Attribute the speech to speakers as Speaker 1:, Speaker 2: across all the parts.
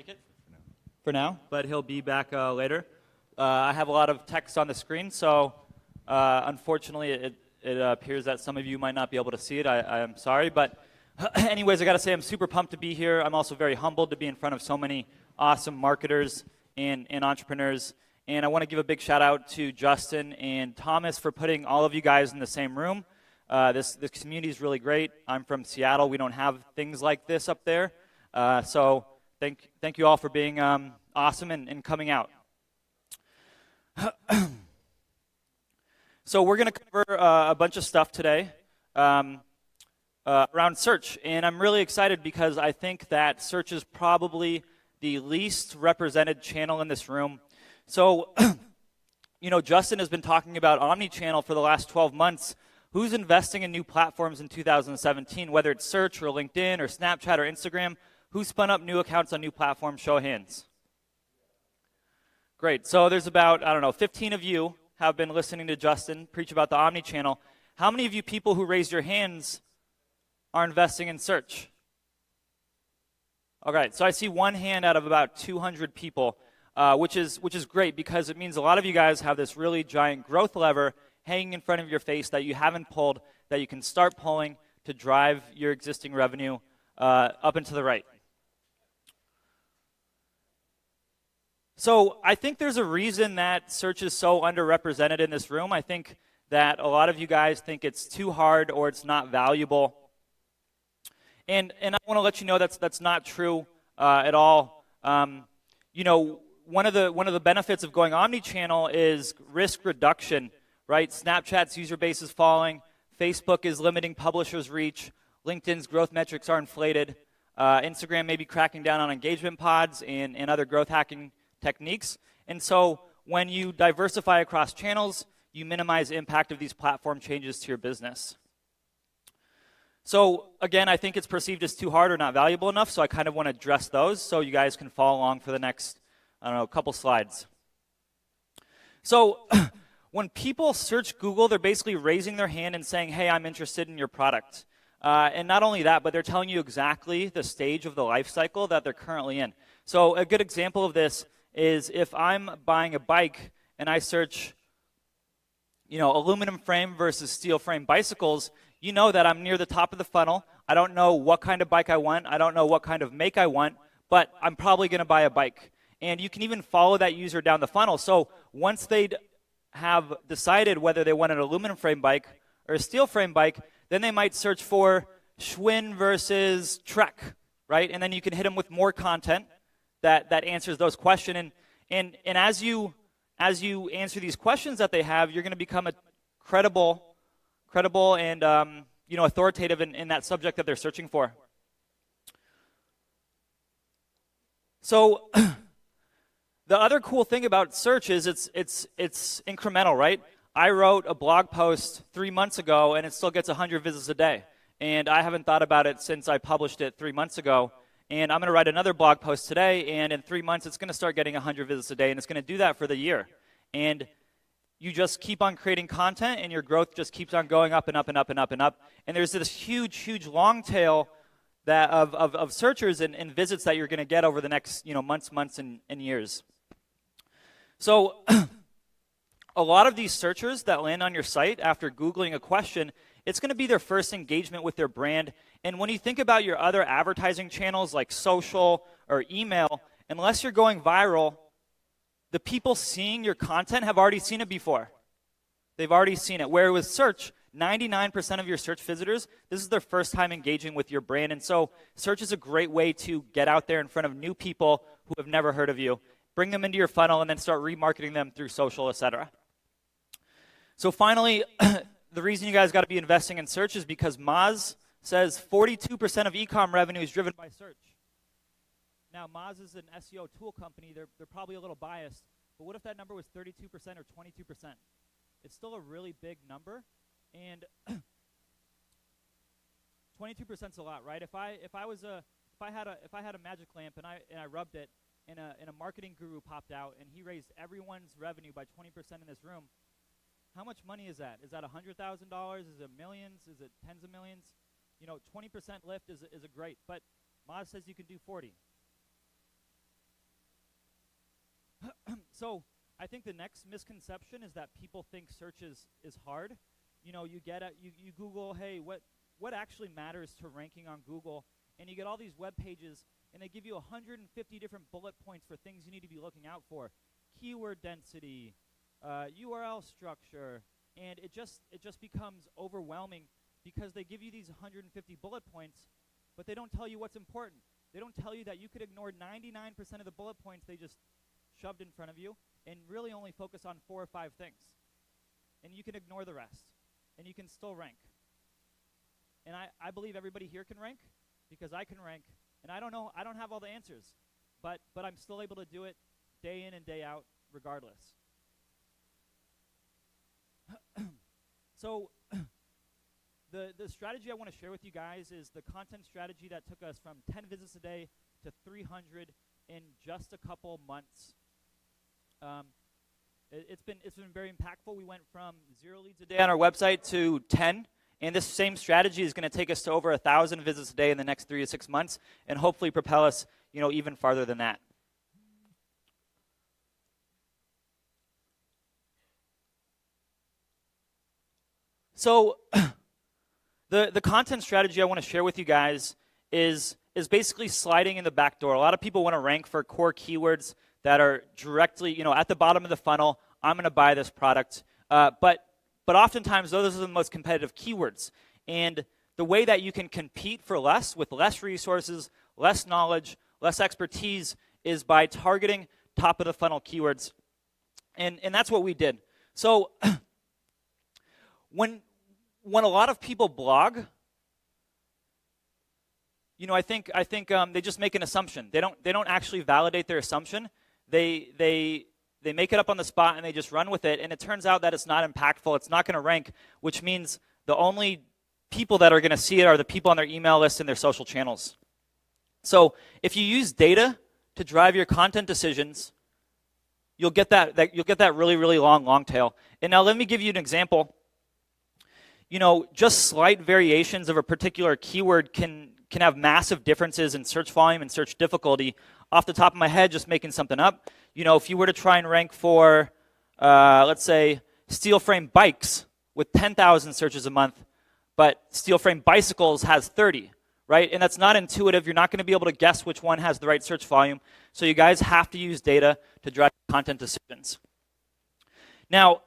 Speaker 1: make it for now, but he'll be back later. I have a lot of text on the screen, so unfortunately it appears that some of you might not be able to see it. I am sorry, but anyways, I got to say I'm super pumped to be here. I'm also very humbled to be in front of so many awesome marketers and entrepreneurs. And I want to give a big shout out to Justin and Thomas for putting all of you guys in the same room. This community is really great. I'm from Seattle. We don't have things like this up there. So thank you all for being awesome and coming out. So we're going to cover a bunch of stuff today around search. And I'm really excited because I think that search is probably the least represented channel in this room. So, Justin has been talking about omni-channel for the last 12 months. Who's investing in new platforms in 2017, whether it's search or LinkedIn or Snapchat or Instagram? Who spun up new accounts on new platforms? Show of hands. Great. So there's about, 15 of you have been listening to Justin preach about the omni-channel. How many of you people who raised your hands are investing in search? All right. So I see one hand out of about 200 people. Which is great because it means a lot of you guys have this really giant growth lever hanging in front of your face that you haven't pulled, that you can start pulling to drive your existing revenue up and to the right. So I think there's a reason that search is so underrepresented in this room. I think that a lot of you guys think it's too hard or it's not valuable. And I want to let you know that's not true at all. One of the benefits of going omni-channel is risk reduction, right? Snapchat's user base is falling. Facebook is limiting publishers' reach. LinkedIn's growth metrics are inflated. Instagram may be cracking down on engagement pods and other growth hacking techniques. And so when you diversify across channels, you minimize impact of these platform changes to your business. So again, I think it's perceived as too hard or not valuable enough, so I kind of want to address those so you guys can follow along for the next a couple slides. So when people search Google, they're basically raising their hand and saying, hey, I'm interested in your product. And not only that, but they're telling you exactly the stage of the life cycle that they're currently in. So a good example of this is if I'm buying a bike and I search, aluminum frame versus steel frame bicycles, you know that I'm near the top of the funnel. I don't know what kind of bike I want. I don't know what kind of make I want, but I'm probably going to buy a bike. And you can even follow that user down the funnel. So once they have decided whether they want an aluminum frame bike or a steel frame bike, then they might search for Schwinn versus Trek, right? And then you can hit them with more content that answers those questions. And as you answer these questions that they have, you're going to become a credible and authoritative in that subject that they're searching for. So the other cool thing about search is it's incremental, right? I wrote a blog post 3 months ago, and it still gets 100 visits a day. And I haven't thought about it since I published it 3 months ago. And I'm going to write another blog post today, and in 3 months, it's going to start getting 100 visits a day, and it's going to do that for the year. And you just keep on creating content, and your growth just keeps on going up and up and up and up and up. And there's this huge long tail of searchers and visits that you're going to get over the next months and years. So a lot of these searchers that land on your site after Googling a question, it's going to be their first engagement with their brand. And when you think about your other advertising channels like social or email, unless you're going viral, the people seeing your content have already seen it before. They've already seen it. Where with search, 99% of your search visitors, this is their first time engaging with your brand. And so search is a great way to get out there in front of new people who have never heard of you. Bring them into your funnel, and then start remarketing them through social, etc. So finally, the reason you guys got to be investing in search is because Moz says 42% of e-com revenue is driven by search. Now, Moz is an SEO tool company. They're probably a little biased, but what if that number was 32% or 22%? It's still a really big number, and 22% is a lot, right? If I had a magic lamp and I rubbed it, and a marketing guru popped out, and he raised everyone's revenue by 20% in this room, how much money is that? Is that $100,000? Is it millions? Is it tens of millions? 20% lift is a great, but Moz says you can do 40. So I think the next misconception is that people think search is hard. You know, you Google, hey, what actually matters to ranking on Google, and you get all these web pages, and they give you 150 different bullet points for things you need to be looking out for. Keyword density, URL structure, and it just becomes overwhelming because they give you these 150 bullet points, but they don't tell you what's important. They don't tell you that you could ignore 99% of the bullet points they just shoved in front of you and really only focus on 4 or 5 things. And you can ignore the rest, and you can still rank. And I believe everybody here can rank because I can rank, and I don't have all the answers, but I'm still able to do it day in and day out regardless. So the strategy I want to share with you guys is the content strategy that took us from 10 visits a day to 300 in just a couple months. It's been very impactful. We went from 0 leads a day on our website to 10, and this same strategy is going to take us to over 1,000 visits a day in the next 3 to 6 months, and hopefully propel us, even farther than that. So the content strategy I want to share with you guys is basically sliding in the back door. A lot of people want to rank for core keywords that are directly, at the bottom of the funnel. I'm going to buy this product, but oftentimes those are the most competitive keywords. And the way that you can compete for less with less resources, less knowledge, less expertise is by targeting top of the funnel keywords, and that's what we did. So when a lot of people blog, I think they just make an assumption. They don't actually validate their assumption. They make it up on the spot and they just run with it, and it turns out that it's not impactful. It's not going to rank, which means the only people that are going to see it are the people on their email list and their social channels. So if you use data to drive your content decisions, you'll get that really, really long tail. And now let me give you an example. Just slight variations of a particular keyword can have massive differences in search volume and search difficulty. Off the top of my head, just making something up, if you were to try and rank for, let's say, steel frame bikes with 10,000 searches a month, but steel frame bicycles has 30, right? And that's not intuitive. You're not going to be able to guess which one has the right search volume. So you guys have to use data to drive content decisions. Now,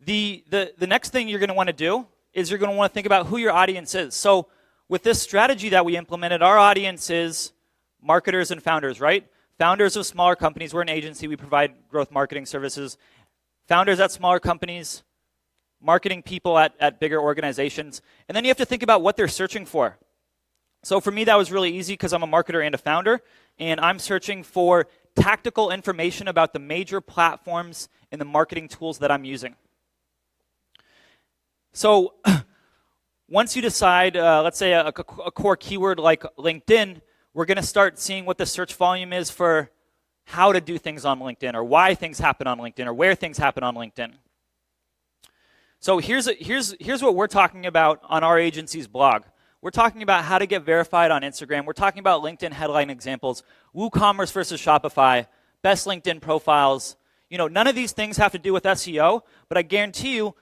Speaker 1: the next thing you're going to want to do is you're going to want to think about who your audience is. So with this strategy that we implemented, our audience is marketers and founders, right? Founders of smaller companies. We're an agency. We provide growth marketing services. Founders at smaller companies, marketing people at bigger organizations. And then you have to think about what they're searching for. So for me, that was really easy because I'm a marketer and a founder, and I'm searching for tactical information about the major platforms and the marketing tools that I'm using. So once you decide, let's say a core keyword like LinkedIn, we're going to start seeing what the search volume is for how to do things on LinkedIn, or why things happen on LinkedIn, or where things happen on LinkedIn. So here's what we're talking about on our agency's blog. We're talking about how to get verified on Instagram. We're talking about LinkedIn headline examples, WooCommerce versus Shopify, best LinkedIn profiles. None of these things have to do with SEO, but I guarantee you,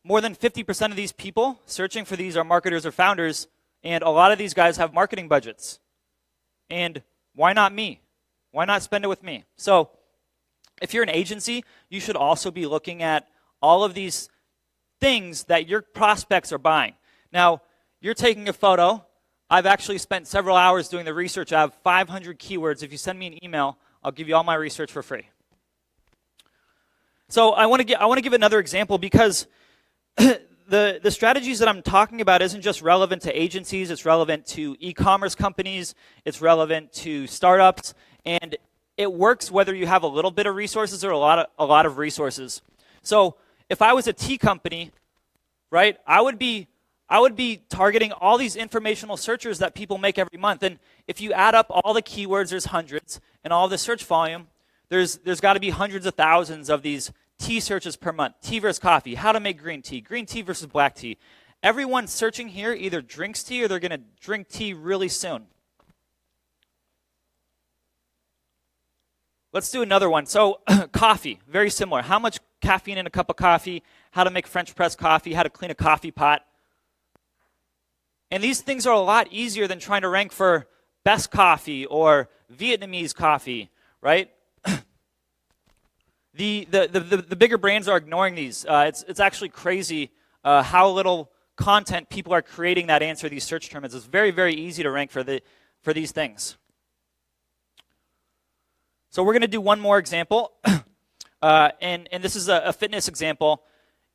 Speaker 1: more than 50% of these people searching for these are marketers or founders, and a lot of these guys have marketing budgets. And why not me? Why not spend it with me? So if you're an agency, you should also be looking at all of these things that your prospects are buying. Now, you're taking a photo. I've actually spent several hours doing the research. I have 500 keywords. If you send me an email, I'll give you all my research for free. So I want to give another example because the strategies that I'm talking about isn't just relevant to agencies, it's relevant to e-commerce companies, it's relevant to startups, and it works whether you have a little bit of resources or a lot of resources. So if I was a tea company, right, I would be targeting all these informational searchers that people make every month. And if you add up all the keywords, there's hundreds, and all the search volume, there's got to be hundreds of thousands of these tea searches per month. Tea versus coffee, how to make green tea versus black tea. Everyone searching here either drinks tea or they're going to drink tea really soon. let's do another one. So coffee, very similar. How much caffeine in a cup of coffee, how to make French press coffee, how to clean a coffee pot. And these things are a lot easier than trying to rank for best coffee or Vietnamese coffee, right? The bigger brands are ignoring these. It's actually crazy how little content people are creating that answer these search terms. It's very, very easy to rank for these things. So we're going to do one more example, and this is a fitness example.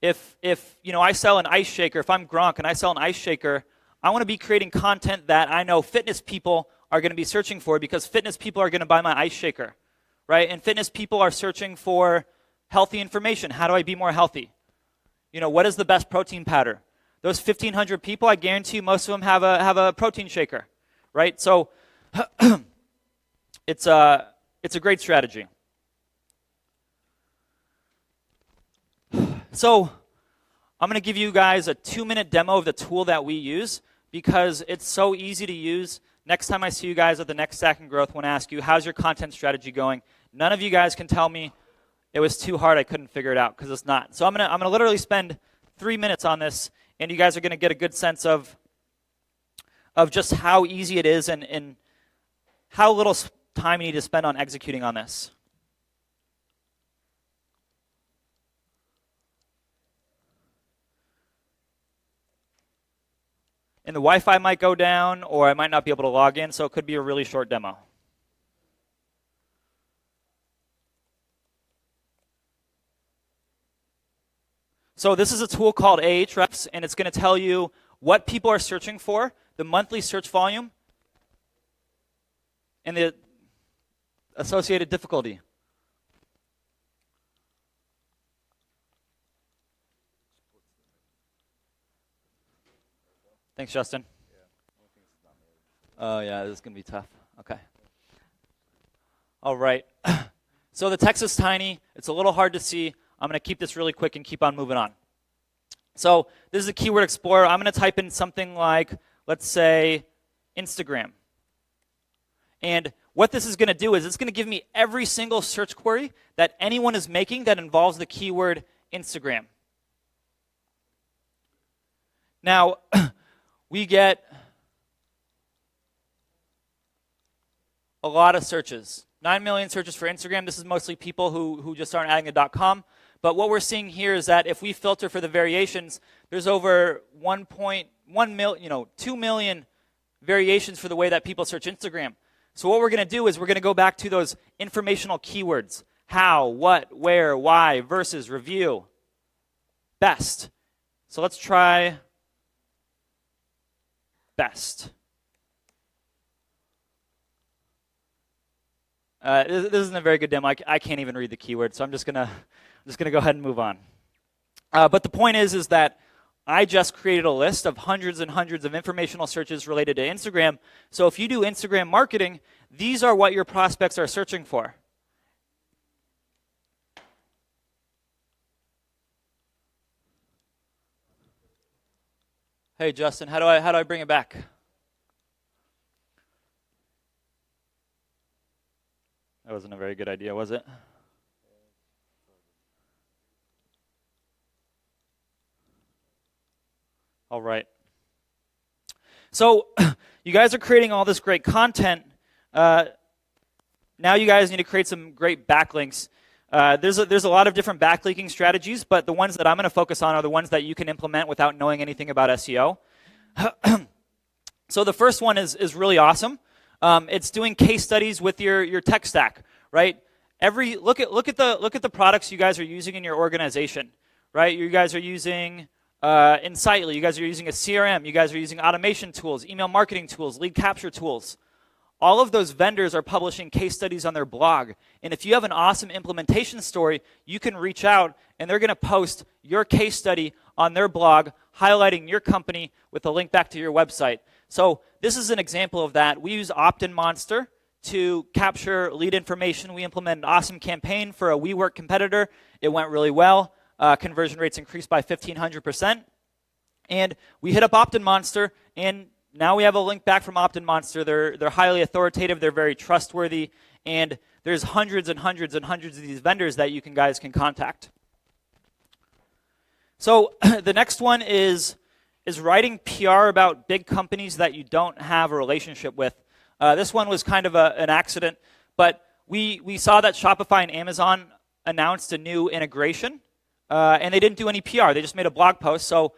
Speaker 1: If I sell an ice shaker, if I'm Gronk and I sell an ice shaker, I want to be creating content that I know fitness people are going to be searching for, because fitness people are going to buy my ice shaker, right? And fitness people are searching for healthy information. How do I be more healthy? What is the best protein powder? Those 1,500 people, I guarantee you most of them have a protein shaker, right? So it's a great strategy. So I'm going to give you guys a 2-minute demo of the tool that we use, because it's so easy to use. Next time I see you guys at the next Stack and Growth, I want to ask you, how's your content strategy going? None of you guys can tell me it was too hard, I couldn't figure it out, because it's not. So I'm gonna literally spend 3 minutes on this, and you guys are going to get a good sense of just how easy it is and how little time you need to spend on executing on this. And the Wi-Fi might go down, or I might not be able to log in, so it could be a really short demo. So this is a tool called Ahrefs, and it's going to tell you what people are searching for, the monthly search volume, and the associated difficulty. Thanks, Justin. Oh, yeah, this is going to be tough. Okay. All right. So the text is tiny. It's a little hard to see. I'm going to keep this really quick and keep on moving on. So this is a keyword explorer. I'm going to type in something like, let's say, Instagram. And what this is going to do is it's going to give me every single search query that anyone is making that involves the keyword Instagram. Now, we get a lot of searches. 9 million searches for Instagram. This is mostly people who just aren't adding the .com. But what we're seeing here is that if we filter for the variations, there's over 1.1 million, 2 million variations for the way that people search Instagram. So what we're going to do is we're going to go back to those informational keywords. How, what, where, why, versus, review, best. So let's try best. This isn't a very good demo. I can't even read the keyword, so I'm just gonna go ahead and move on. But the point is that I just created a list of hundreds and hundreds of informational searches related to Instagram. So if you do Instagram marketing, these are what your prospects are searching for. Hey, Justin, how do I bring it back? That wasn't a very good idea, was it? All right. So you guys are creating all this great content. Now you guys need to create some great backlinks. There's a lot of different backlinking strategies, but the ones that I'm going to focus on are the ones that you can implement without knowing anything about SEO. So the first one is really awesome. It's doing case studies with your tech stack, right? Look at the products you guys are using in your organization, right? You guys are using Insightly. You guys are using a CRM. You guys are using automation tools, email marketing tools, lead capture tools. All of those vendors are publishing case studies on their blog. And if you have an awesome implementation story, you can reach out and they're going to post your case study on their blog, highlighting your company with a link back to your website. So this is an example of that. We use Opt-in Monster to capture lead information. We implemented an awesome campaign for a WeWork competitor. It went really well. Conversion rates increased by 1,500%. And we hit up Opt-in Monster, and now we have a link back from Opt-in Monster. They're highly authoritative. They're very trustworthy. And there's hundreds and hundreds and hundreds of these vendors that you guys can contact. So the next one is writing PR about big companies that you don't have a relationship with. This one was kind of an accident, but we saw that Shopify and Amazon announced a new integration, and they didn't do any PR. They just made a blog post, so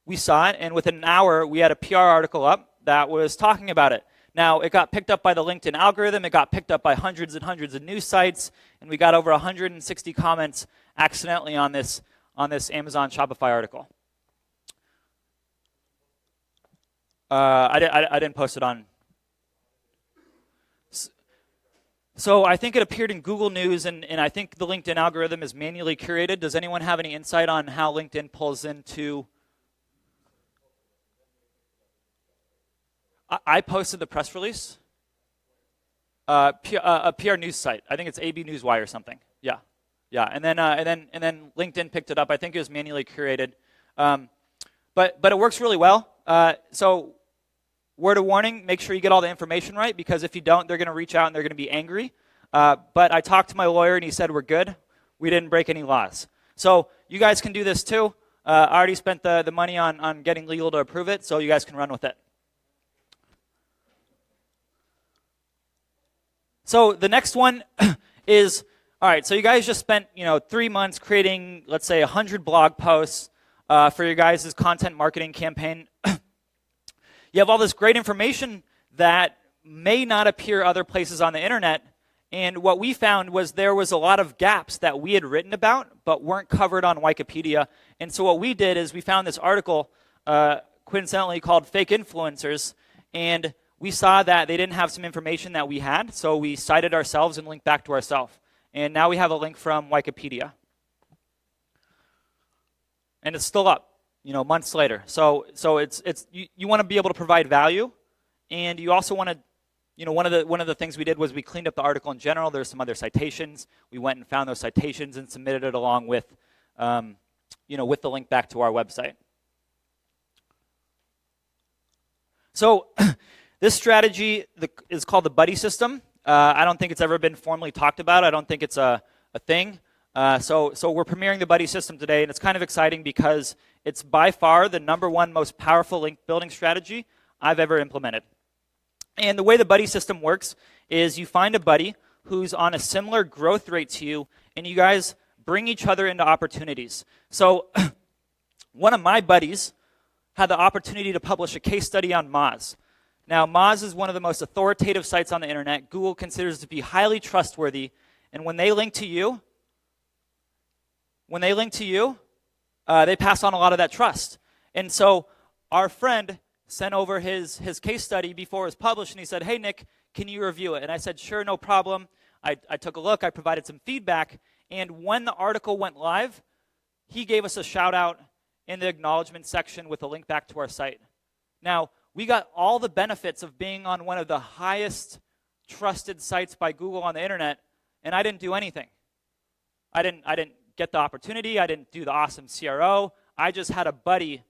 Speaker 1: we saw it, and within an hour, we had a PR article up that was talking about it. Now, it got picked up by the LinkedIn algorithm, it got picked up by hundreds and hundreds of news sites, and we got over 160 comments accidentally on this Amazon Shopify article. I didn't post it on. So I think it appeared in Google News, and I think the LinkedIn algorithm is manually curated. Does anyone have any insight on how LinkedIn pulls into? I posted the press release. A PR news site. I think it's AB Newswire or something. Yeah. And then LinkedIn picked it up. I think it was manually curated, but it works really well. So, word of warning: make sure you get all the information right, because if you don't, they're going to reach out and they're going to be angry. But I talked to my lawyer and he said we're good. We didn't break any laws. So you guys can do this too. I already spent the money on getting legal to approve it, so you guys can run with it. So the next one is, all right, so you guys just spent 3 months creating, let's say, 100 blog posts for your guys' content marketing campaign. You have all this great information that may not appear other places on the internet, and what we found was there was a lot of gaps that we had written about but weren't covered on Wikipedia. And so what we did is we found this article coincidentally called Fake Influencers, and we saw that they didn't have some information that we had, so we cited ourselves and linked back to ourselves. And now we have a link from Wikipedia. And it's still up, months later. So it's you want to be able to provide value, and you also want to, one of the things we did was we cleaned up the article in general. There's some other citations. We went and found those citations and submitted it along with, with the link back to our website. So this strategy is called the buddy system. I don't think it's ever been formally talked about. I don't think it's a thing. So we're premiering the buddy system today, and it's kind of exciting because it's by far the #1 most powerful link building strategy I've ever implemented. And the way the buddy system works is you find a buddy who's on a similar growth rate to you, and you guys bring each other into opportunities. So one of my buddies had the opportunity to publish a case study on Moz. Now, Moz is one of the most authoritative sites on the internet. Google considers it to be highly trustworthy, and when they link to you, they pass on a lot of that trust. And so our friend sent over his case study before it was published, and he said, "Hey, Nick, can you review it?" And I said, "Sure, no problem." I took a look, I provided some feedback, and when the article went live, he gave us a shout out in the acknowledgement section with a link back to our site. Now, we got all the benefits of being on one of the highest trusted sites by Google on the internet, and I didn't do anything. I didn't get the opportunity. I didn't do the awesome CRO. I just had a buddy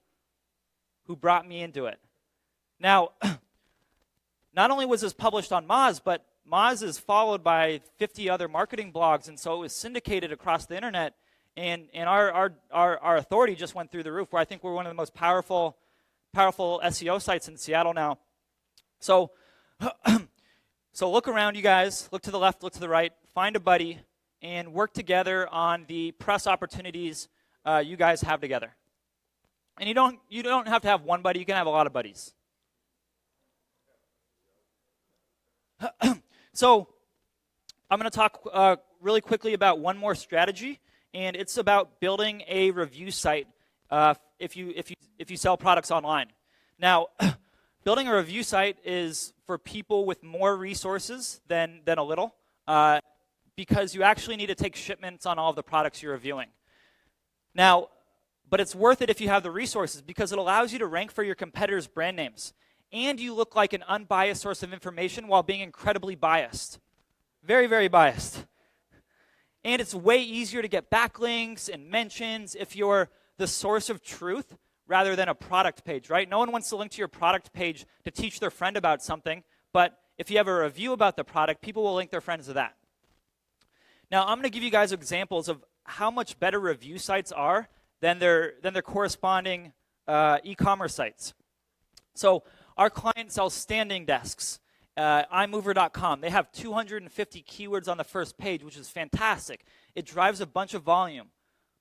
Speaker 1: who brought me into it. Now, not only was this published on Moz, but Moz is followed by 50 other marketing blogs, and so it was syndicated across the internet, and our authority just went through the roof, where I think we're one of the most powerful SEO sites in Seattle now. So look around, you guys. Look to the left, look to the right. Find a buddy and work together on the press opportunities you guys have together. And you don't have to have one buddy. You can have a lot of buddies. So I'm going to talk really quickly about one more strategy, and it's about building a review site if you sell products online. Now, building a review site is for people with more resources than a little, because you actually need to take shipments on all of the products you're reviewing. Now, but it's worth it if you have the resources, because it allows you to rank for your competitors' brand names, and you look like an unbiased source of information while being incredibly biased. Very, very biased. And it's way easier to get backlinks and mentions if you're the source of truth rather than a product page, right? No one wants to link to your product page to teach their friend about something, but if you have a review about the product, people will link their friends to that. Now, I'm going to give you guys examples of how much better review sites are than their corresponding e-commerce sites. So our client sells standing desks, iMover.com. They have 250 keywords on the first page, which is fantastic. It drives a bunch of volume.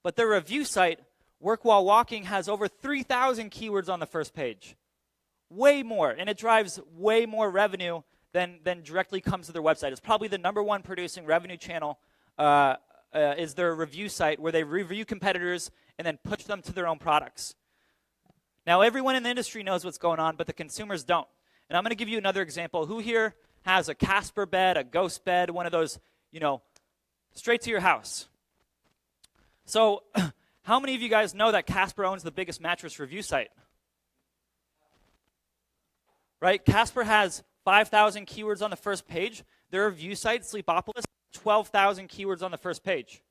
Speaker 1: But their review site, Work While Walking, has over 3,000 keywords on the first page. Way more, and it drives way more revenue than directly comes to their website. It's probably the #1 producing revenue channel is their review site, where they review competitors and then push them to their own products. Now, everyone in the industry knows what's going on, but the consumers don't. And I'm going to give you another example. Who here has a Casper bed, a Ghost bed, one of those, straight to your house? So how many of you guys know that Casper owns the biggest mattress review site? Right? Casper has 5,000 keywords on the first page. Their review site, Sleepopolis, 12,000 keywords on the first page.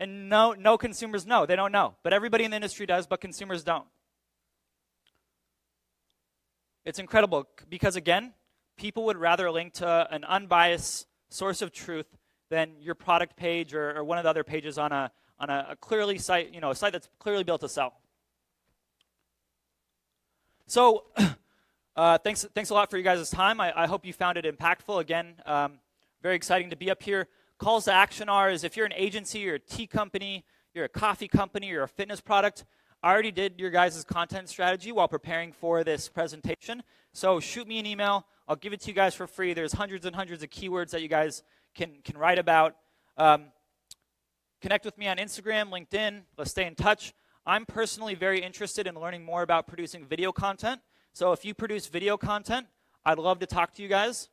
Speaker 1: And no consumers know. They don't know. But everybody in the industry does, but consumers don't. It's incredible because, again, people would rather link to an unbiased source of truth than your product page or one of the other pages on a clearly site, a site that's clearly built to sell. So thanks a lot for you guys' time. I hope you found it impactful. Again, very exciting to be up here. Calls to action is if you're an agency, you're a tea company, you're a coffee company, you're a fitness product, I already did your guys' content strategy while preparing for this presentation. So shoot me an email. I'll give it to you guys for free. There's hundreds and hundreds of keywords that you guys can write about. Connect with me on Instagram, LinkedIn. Let's stay in touch. I'm personally very interested in learning more about producing video content. So if you produce video content, I'd love to talk to you guys.